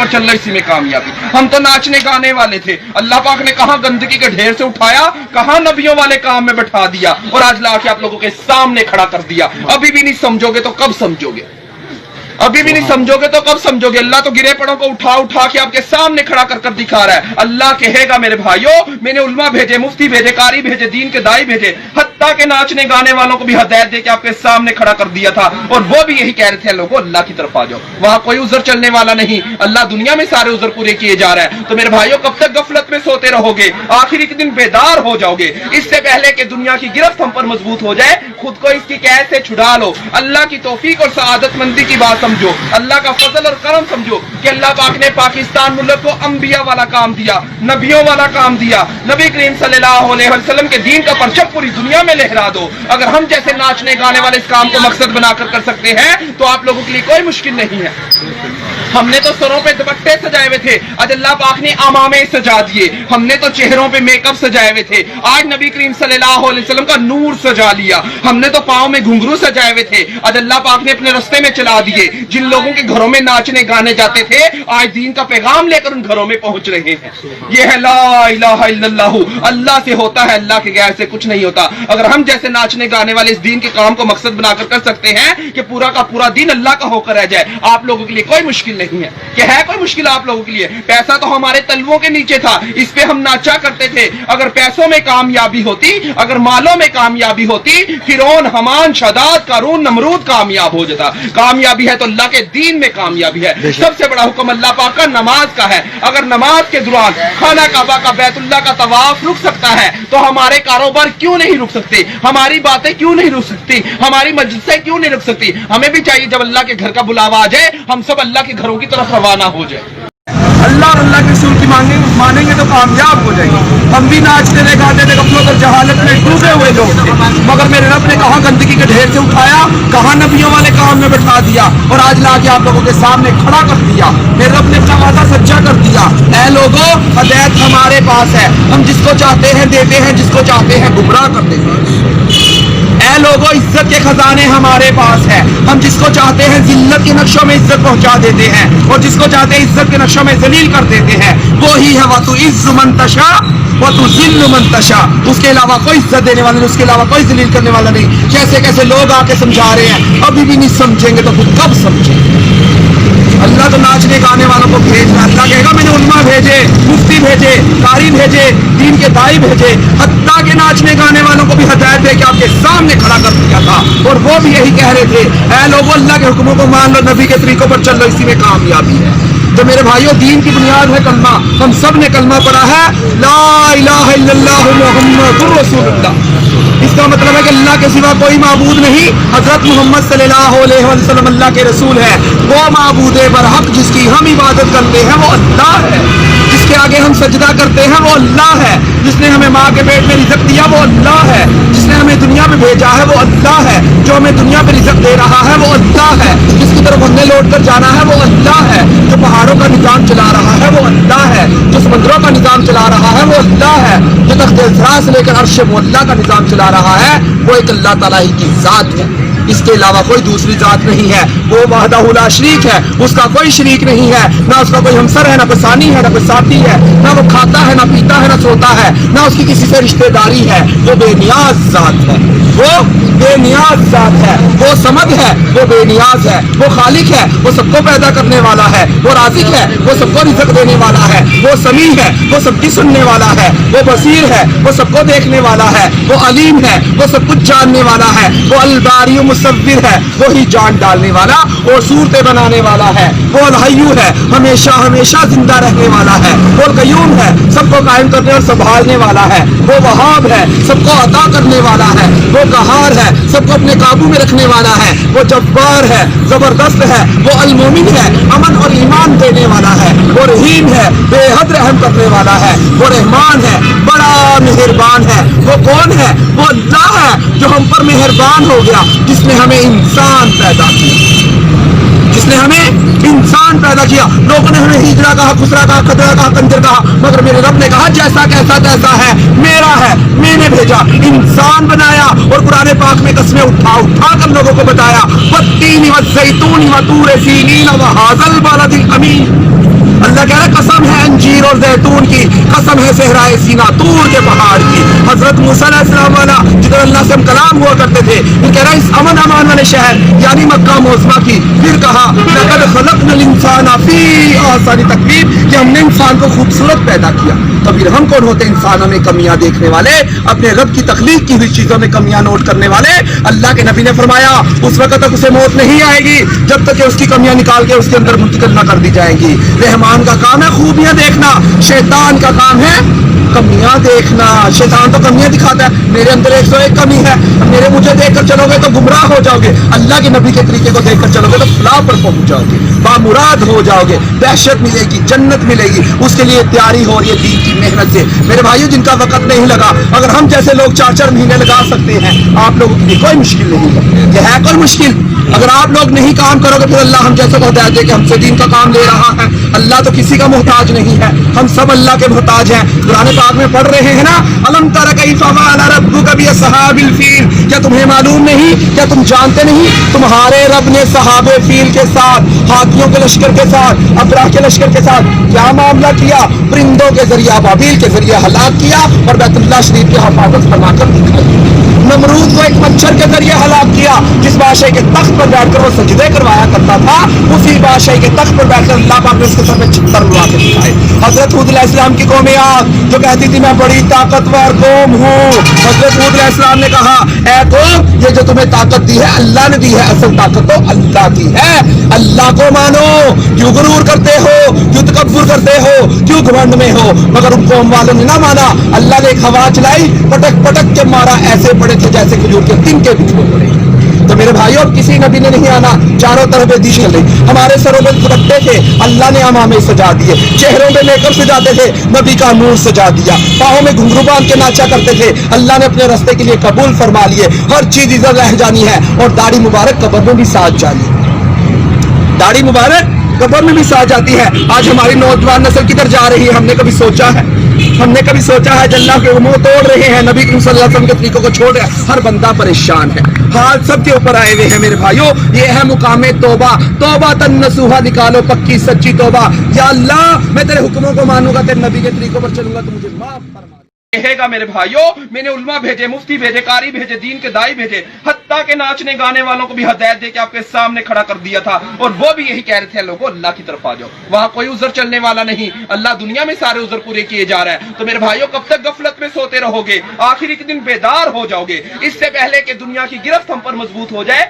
پر चल इसी में कामयाबी। हम तो नाचने गाने वाले थे, अल्लाह पाक ने कहां गंदगी के ढेर से उठाया, कहां नबियों वाले काम में बैठा दिया और आज लाके आप लोगों के सामने खड़ा कर दिया। अभी भी नहीं समझोगे तो कब समझोगे? अभी भी नहीं समझोगे तो कब समझोगे? अल्लाह तो गिरे पड़ों को उठा उठा के आपके सामने खड़ा कर कर दिखा रहा है। अल्लाह कहेगा मेरे भाइयों, मैंने उल्मा भेजे, मुफ्ती भेजे, कारी भेजे, दीन के दाई भेजे, हत्ता के नाचने गाने वालों को भी हदायत दे के आपके सामने खड़ा कर दिया था और वो भी यही कह रहे थे लोगों अल्लाह की तरफ आ जाओ, वहां कोई उज़र चलने वाला नहीं, अल्लाह दुनिया में सारे उज़र पूरे किए जा रहा है। तो मेरे भाइयों कब तक गफलत में सोते रहोगे? आखिर एक दिन बेदार हो जाओगे। इससे पहले कि दुनिया की गिरफ्त हम पर मजबूत हो जाए, खुद को इसकी कैद से छुड़ा लो। अल्लाह की तौफीक और सआदतमंदी की बात समझो, अल्लाह का फजल और करम समझो कि अल्लाह पाक ने पाकिस्तान मुल्क को अंबिया वाला काम दिया, नबियों वाला काम दिया। नबी करीम सल्लल्लाहु अलैहि वसल्लम के दीन का परचम पूरी दुनिया में लहरा दो। अगर हम जैसे नाचने गाने वाले इस काम को मकसद बनाकर कर सकते हैं तो आप लोगों के लिए कोई मुश्किल नहीं है। हमने तो सरों पे दुपट्टे सजाए हुए थे, आज अल्लाह पाक ने अमामे सजा दिए। हमने तो चेहरों पे मेकअप सजाए हुए थे, आज नबी करीम सल्लल्लाहु अलैहि वसल्लम का नूर सजा लिया। हमने तो पाँव में घुंघरू सजाए हुए थे, आज अल्लाह पाक ने अपने रास्ते में चला दिए। जिन लोगों के घरों में नाचने गाने जाते थे, आज दीन का पैगाम लेकर उन घरों में पहुंच रहे हैं। ये है ला इलाहा इल्लल्लाहु, अल्लाह से होता है, अल्लाह के गैर से कुछ नहीं होता। अगर हम जैसे नाचने गाने वाले इस दीन के काम को मकसद बनाकर कर सकते हैं कि पूरा का पूरा दिन अल्लाह का होकर रह जाए, आप लोगों के लिए कोई मुश्किल नहीं है। क्या है कोई मुश्किल आप लोगों के लिए? पैसा तो हमारे तलवों के नीचे था, इस पे हम नाचा करते थे। अगर पैसों में कामयाबी होती, अगर मालों में कामयाबी होती, फिरौन, हमान, शदाद, कारून, नमरूद कामयाब हो जाता। कामयाबी है तो अल्लाह के दीन में कामयाबी है। सबसे बड़ा हुक्म अल्लाह पाक का नमाज का है। अगर नमाज के दौरान खाना काबा का, बैतुल्लाह का तवाफ रुक सकता है तो हमारे कारोबार क्यों नहीं रुक सकते? हमारी बातें क्यों नहीं रुक सकती? हमारी मजलिसें क्यों नहीं रुक सकती? हमें भी चाहिए जब अल्लाह के घर का बुलावा आ जाए, हम सब अल्लाह के घरों की तरफ रवाना हो जाए। अल्लाह और अल्लाह के रसूल की मानेंगे तो कामयाब हो जाएंगे। हम भी नाचते थे, गाते थे, गफलत और जहालत में डूबे हुए लोग थे, मगर मेरे रब ने कहाँ गंदगी के ढेर से उठाया, कहाँ नबियों वाले काम में बैठा दिया और आज लाके आप लोगों के सामने खड़ा कर दिया। मेरे रब ने अपना वादा सच्चा कर दिया। ऐ लोगों, हदायत हमारे पास है, हम जिसको चाहते हैं देते हैं, जिसको चाहते हैं गुमराह कर देते हैं। ऐ लोगों, इज्जत के खजाने हमारे पास है, हम जिसको चाहते हैं जिल्लत के नक्शों में इज्जत पहुंचा देते हैं और जिसको चाहते हैं इज्जत के नक्शों में जलील कर देते हैं। वो ही है वतु इज्जु मन तशा वतु जिल्लु मन तशा, उसके अलावा कोई इज्जत देने वाला नहीं, उसके अलावा कोई जलील करने वाला नहीं। कैसे कैसे लोग आके समझा रहे हैं, अभी भी नहीं समझेंगे तो फिर कब समझेंगे? अल्लाह तो नाचने गाने वालों को भेज रहा है। अल्लाह कहेगा मैंने उल्मा भेजे, मुफ्ती भेजे, कारी भेजे, दीन के दाई भेजे, हत्ता के नाचने गाने वालों को भी हदायत दे के आपके सामने खड़ा कर दिया था और वो भी यही कह रहे थे, ऐ लोगों अल्लाह के हुक्मों को मान लो, नबी के तरीकों पर चल लो, इसी में कामयाबी है। तो मेरे भाइयों, दीन की बुनियाद है कलमा। हम सब ने कलमा पढ़ा है, ला इलाहा इल्लल्लाह मुहम्मदुर रसूलुल्लाह। इसका मतलब है कि अल्लाह के सिवा कोई माबूद नहीं, हजरत मोहम्मद सल्लल्लाहु अलैहि वसल्लम अल्लाह के रसूल है। वो माबूद बरहक जिसकी हम इबादत करते हैं वो अल्लाह है, जिसके आगे हम सजदा करते हैं वो अल्लाह है, जिसने हमें माँ के पेट में रिज़्क़ दिया वो अल्लाह है, जिसने हमें दुनिया में भेजा है वो अल्लाह है, जो हमें दुनिया में रिज़्क़ दे रहा है वो अल्लाह है, जिसकी तरफ हमने लौट कर जाना है वो अल्लाह है, जो पहाड़ों का निज़ाम चला रहा है वो अल्लाह है, जो समुद्रों का निज़ाम चला रहा है वो अल्लाह है, जो तख्त-ए-ज़रा से लेकर अर्श मुअल्ला का निज़ाम चला रहा है वो एक अल्लाह ताला ही की ज़ात है। इसके अलावा कोई दूसरी जात नहीं है। वो वहदहु ला शरीक है, उसका कोई शरीक नहीं है, ना उसका कोई हमसर है, ना कोई सानी है, ना कोई साथी है, ना वो खाता है, ना पीता है, ना सोता है, ना उसकी किसी से रिश्तेदारी है। वो बेनियाज जात है, वो बेनियाज जात है, वो समद है, वो बेनियाज है, वो खालिक है, वो सबको पैदा करने वाला है, वो राज़िक है, वो सबको रिज़्क़ देने वाला है, वो समी है, वो सबकी सुनने वाला है, वो बसीर है, वो सबको देखने वाला है, वो अलीम है, वो सब कुछ जानने वाला है, वो अलबारी मुसव्विर है, वो ही जान डालने वाला और सूरतें बनाने वाला है, वो अलहय्यू है, हमेशा हमेशा जिंदा रहने वाला है, वो अलक़य्यूम है, सबको कायम करने और संभालने वाला है, वो वहाब है, सबको अता करने वाला है, वो कहार है, सबको अपने काबू में रखने वाला है, वो जब्बार है, जबरदस्त है, वो अल-मोमिन है, अमन और ईमान देने वाला है, वो रहीम है, बेहद रहम करने वाला है, वो रहमान है, बड़ा मेहरबान है। वो कौन है? वो अल्लाह है जो हम पर मेहरबान हो गया, जिसने हमें इंसान पैदा किया, जिसने हमें इंसान पैदा किया। लोगों ने हमें हिजड़ा कहा, खुसरा कहा, खदरा कहा, कंजर कहा, मगर मेरे रब ने कहा जैसा कैसा तैसा है, मेरा है, मैंने भेजा, इंसान बनाया। और कुरान पाक में कस्में उठा उठा कर लोगों को बताया, वत्तीन वज़्ज़ैतून वतूर सीनीन वहाज़ल बलदिल अमीन। اللہ کہہ رہا ہے قسم ہے انجیر اور زیتون کی، قسم ہے صحرائے سینا طور کے پہاڑ کی. حضرت موسیٰ علیہ السلام والا جدھر اللہ سے ہم کلام ہوا کرتے تھے، پھر کہہ رہا ہے اس امن امان والے شہر یعنی مکہ معظمہ کی. پھر کہا لقد خلقنا الانسان فی احسن تقویم کہ ہم نے انسان کو خوبصورت پیدا کیا. تو پھر ہم کون ہوتے ہیں انسانوں میں کمیاں دیکھنے والے، اپنے رب کی تخلیق کی ہوئی چیزوں میں کمیاں نوٹ کرنے والے. اللہ کے نبی نے فرمایا اس وقت تک اسے موت نہیں آئے گی جب تک کہ اس کی کمیاں نکال کے اس کے اندر منتقل نہ کر دی جائیں گی. رحمان کا کام ہے خوبیاں دیکھنا، شیطان کا کام ہے کمیاں دیکھنا. شیطان تو کمیاں دکھاتا ہے، میرے اندر 101 کمی ہے، میرے مجھے دیکھ کر چلو گے تو گمراہ ہو جاؤ گے. اللہ کے نبی کے طریقے کو دیکھ کر چلو گے تو فلاح پر پہنچ جاؤ گے، بامراد ہو جاؤ گے، دہشت ملے گی، جنت ملے گی. اس کے لیے تیاری ہو رہی ہے دین کی محنت سے. میرے بھائیو جن کا وقت نہیں لگا، اگر ہم جیسے لوگ 4 مہینے لگا سکتے ہیں، آپ لوگوں کے لیے کوئی مشکل نہیں ہے. یہ ہے کوئی مشکل؟ اگر آپ لوگ نہیں کام کرو گے پھر اللہ ہم جیسے کو ہدایت دے کہ ہم سے دین کا کام لے رہا ہے. اللہ تو کسی کا محتاج نہیں ہے، ہم سب اللہ کے محتاج ہیں. قرآن پاک میں پڑھ رہے ہیں نا الم تر کیف فعل ربک باصحاب الفیل، کیا تمہیں معلوم نہیں، کیا تم جانتے نہیں تمہارے رب نے صحاب فیل کے ساتھ، ہاتھیوں کے لشکر کے ساتھ، ابراہ کے لشکر کے ساتھ کیا معاملہ کیا؟ پرندوں کے ذریعہ ابابیل کے ذریعے ہلاک کیا اور بیت اللہ شریف کی حفاظت فرما کر دکھائی. نمرود کو ایک مچھر کے ذریعے ہلاک کیا، جس بادشاہ کے تخت پر بیٹھ کر وہ سجدے کروایا کرتا تھا، اسی بادشاہ کے تخت پر بیٹھ کر اللہ پاک نے اس کے سر میں چھتر اڑا کے دکھائے. حضرت ہود علیہ السلام کی قوم عاد جو کہتی تھی میں بڑی طاقتور قوم ہوں، حضرت ہود علیہ السلام نے کہا اے قوم یہ جو تمہیں طاقت دی ہے اللہ نے دی ہے، اصل طاقت تو اللہ کی ہے. اللہ کو مانو، کیوں غرور کرتے ہو، کیوں تکبر کرتے ہو، کیوں گھمنڈ میں ہو؟ مگر ان قوم والوں نے نہ مانا. اللہ نے ایک ہوا چلائی، پٹک پٹک کے مارا، ایسے پڑے تھے جیسے کھجور کے تنکے بچھڑے پڑے. تو میرے بھائیوں اب کسی نبی نے نہیں آنا، چاروں طرف دیش چل رہی. ہمارے سروں پہ دوپٹے تھے، اللہ نے امامے سجا دیے. چہروں پہ میک اپ سجاتے تھے، نبی کا نور سجا دیا. پاؤں میں گھنگرو باندھ کے ناچا کرتے تھے، اللہ نے اپنے راستے کے لیے قبول فرما لیے. ہر چیز ادھر رہ جانی ہے اور داڑھی مبارک قبر میں بھی ساتھ جانی. داڑھی مبارک قبر میں بھی ساتھ جاتی ہے. آج ہماری نوجوان نسل کدھر جا رہی ہے ہم نے کبھی سوچا ہے؟ ہم نے کبھی سوچا ہے؟ اللہ کے منہ توڑ رہے ہیں، نبی کریم صلی اللہ علیہ وسلم کے طریقوں کو چھوڑ رہے ہیں. ہر بندہ پریشان ہے، حال سب کے اوپر آئے ہوئے ہیں. میرے بھائیوں یہ ہے مقام توبہ. توبہ تن نصوحہ نکالو، پکی سچی توبہ. یا اللہ میں تیرے حکموں کو مانوں گا، تیرے نبی کے طریقوں پر چلوں گا تو مجھے معاف فرما. کہے گا میرے بھائیوں میں نے علماء بھیجے، مفتی بھیجے، قاری بھیجے، دین کے دائی بھیجے، حتیٰ کہ ناچنے گانے والوں کو بھی ہدایت دے کے آپ کے سامنے کھڑا کر دیا تھا، اور وہ بھی یہی کہہ رہے تھے لوگوں اللہ کی طرف آ جاؤ. وہاں کوئی عذر چلنے والا نہیں، اللہ دنیا میں سارے عذر پورے کیے جا رہا ہے. تو میرے بھائیوں کب تک غفلت میں سوتے رہو گے؟ آخر ایک دن بیدار ہو جاؤ گے، اس سے پہلے کہ دنیا کی گرفت ہم پر مضبوط ہو جائے.